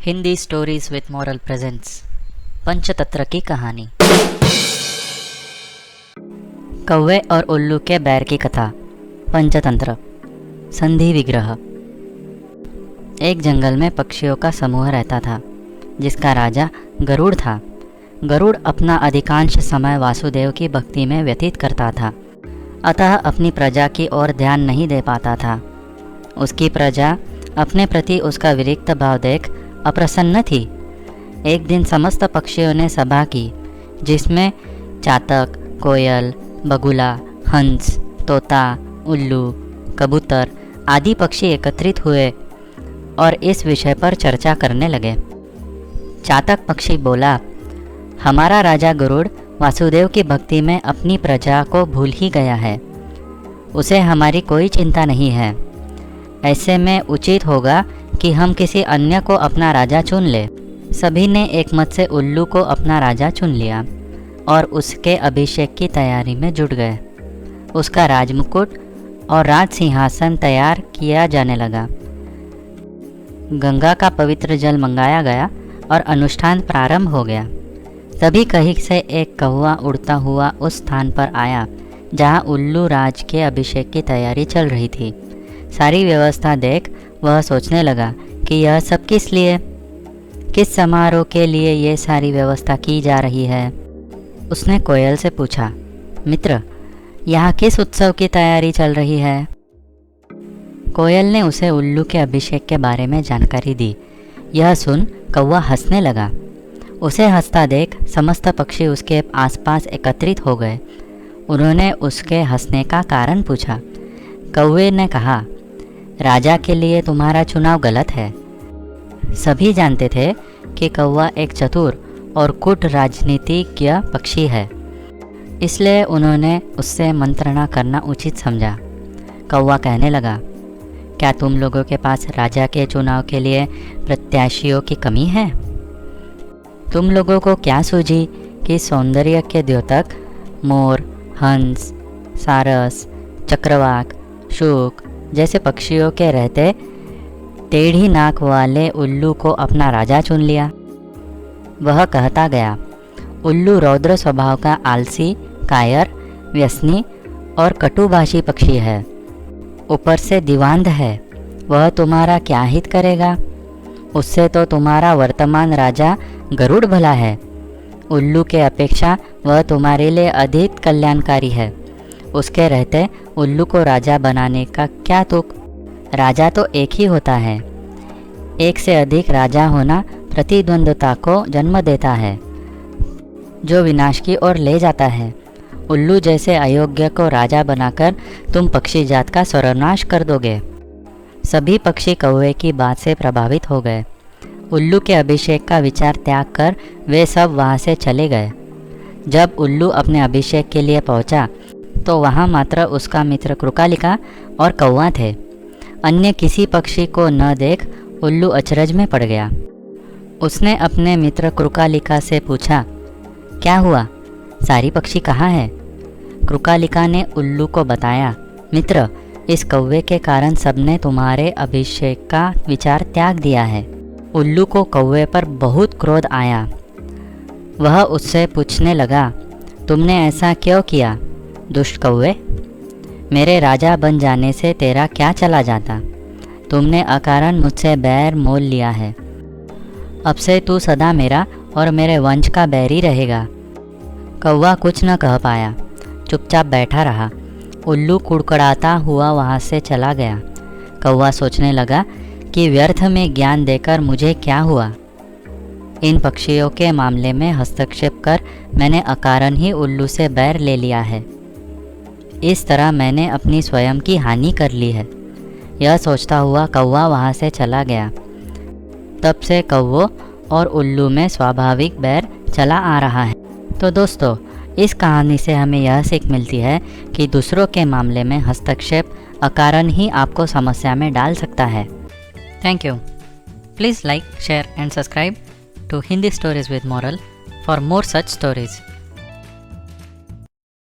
Hindi stories with moral presence Panchatantra की कहानी। कौवे और उल्लू के बैर की कथा। पंचतंत्र संधि विग्रह। एक जंगल में पक्षियों का समूह रहता था जिसका राजा गरुड़ था। गरुड़ अपना अधिकांश समय वासुदेव की भक्ति में व्यतीत करता था, अतः अपनी प्रजा की ओर ध्यान नहीं दे पाता था। उसकी प्रजा अपने प्रति उसका विरक्त भाव देख अप्रसन्न थी। एक दिन समस्त पक्षियों ने सभा की जिसमें चातक, कोयल, बगुला, हंस, तोता, उल्लू, कबूतर आदि पक्षी एकत्रित हुए और इस विषय पर चर्चा करने लगे। चातक पक्षी बोला, हमारा राजा गरुड़ वासुदेव की भक्ति में अपनी प्रजा को भूल ही गया है। उसे हमारी कोई चिंता नहीं है। ऐसे में उचित होगा कि हम किसी अन्य को अपना राजा चुन ले। सभी ने एक मत से उल्लू को अपना राजा चुन लिया और उसके अभिषेक की तैयारी में जुट गए। उसका राजमुकुट और राज सिंहासन तैयार किया जाने लगा। गंगा का पवित्र जल मंगाया गया और अनुष्ठान प्रारंभ हो गया। तभी कहीं से एक कौवा उड़ता हुआ उस स्थान पर आया जहां उल्लू राज के अभिषेक की तैयारी चल रही थी। सारी व्यवस्था देख वह सोचने लगा कि यह सब किस लिए, किस समारोह के लिए ये सारी व्यवस्था की जा रही है। उसने कोयल से पूछा, मित्र, यहाँ किस उत्सव की तैयारी चल रही है? कोयल ने उसे उल्लू के अभिषेक के बारे में जानकारी दी। यह सुन कौवा हंसने लगा। उसे हंसता देख समस्त पक्षी उसके आसपास एकत्रित हो गए। उन्होंने उसके हंसने का कारण पूछा। कौवे ने कहा, राजा के लिए तुम्हारा चुनाव गलत है। सभी जानते थे कि कौवा एक चतुर और कूट राजनीतिज्ञ पक्षी है, इसलिए उन्होंने उससे मंत्रणा करना उचित समझा। कौवा कहने लगा, क्या तुम लोगों के पास राजा के चुनाव के लिए प्रत्याशियों की कमी है? तुम लोगों को क्या सूझी कि सौंदर्य के द्योतक मोर, हंस, सारस, चक्रवाक, शूक जैसे पक्षियों के रहते टेढ़ी नाक वाले उल्लू को अपना राजा चुन लिया? वह कहता गया, उल्लू रौद्र स्वभाव का आलसी, कायर, व्यसनी और कटुभाषी पक्षी है। ऊपर से दिवांध है। वह तुम्हारा क्या हित करेगा? उससे तो तुम्हारा वर्तमान राजा गरुड़ भला है। उल्लू के अपेक्षा वह तुम्हारे लिए अधिक कल्याणकारी है। उसके रहते उल्लू को राजा बनाने का क्या तुक? राजा तो एक ही होता है। एक से अधिक राजा होना प्रतिद्वंद्विता को जन्म देता है, जो विनाश की ओर ले जाता है। उल्लू जैसे अयोग्य को राजा बनाकर तुम पक्षी जात का सर्वनाश कर दोगे। सभी पक्षी कौवे की बात से प्रभावित हो गए। उल्लू के अभिषेक का विचार त्याग कर वे सब वहाँ से चले गए। जब उल्लू अपने अभिषेक के लिए पहुँचा तो वहाँ मात्र उसका मित्र क्रुकालिका और कौवा थे। अन्य किसी पक्षी को न देख उल्लू अचरज में पड़ गया। उसने अपने मित्र क्रुकालिका से पूछा, क्या हुआ? सारी पक्षी कहाँ है? क्रुकालिका ने उल्लू को बताया, मित्र, इस कौवे के कारण सबने तुम्हारे अभिषेक का विचार त्याग दिया है। उल्लू को कौवे पर बहुत क्रोध आया। वह उससे पूछने लगा, तुमने ऐसा क्यों किया? दुष्ट कौवे, मेरे राजा बन जाने से तेरा क्या चला जाता? तुमने अकारण मुझसे बैर मोल लिया है। अब से तू सदा मेरा और मेरे वंश का बैरी रहेगा। कौवा कुछ न कह पाया, चुपचाप बैठा रहा। उल्लू कुड़कुड़ाता हुआ वहाँ से चला गया। कौवा सोचने लगा कि व्यर्थ में ज्ञान देकर मुझे क्या हुआ। इन पक्षियों के मामले में हस्तक्षेप कर मैंने अकारण ही उल्लू से बैर ले लिया है। इस तरह मैंने अपनी स्वयं की हानि कर ली है। यह सोचता हुआ कौवा वहाँ से चला गया। तब से कौवों और उल्लू में स्वाभाविक बैर चला आ रहा है। तो दोस्तों, इस कहानी से हमें यह सीख मिलती है कि दूसरों के मामले में हस्तक्षेप अकारण ही आपको समस्या में डाल सकता है। Thank you. Please like, share and subscribe to Hindi Stories with Moral for more such stories.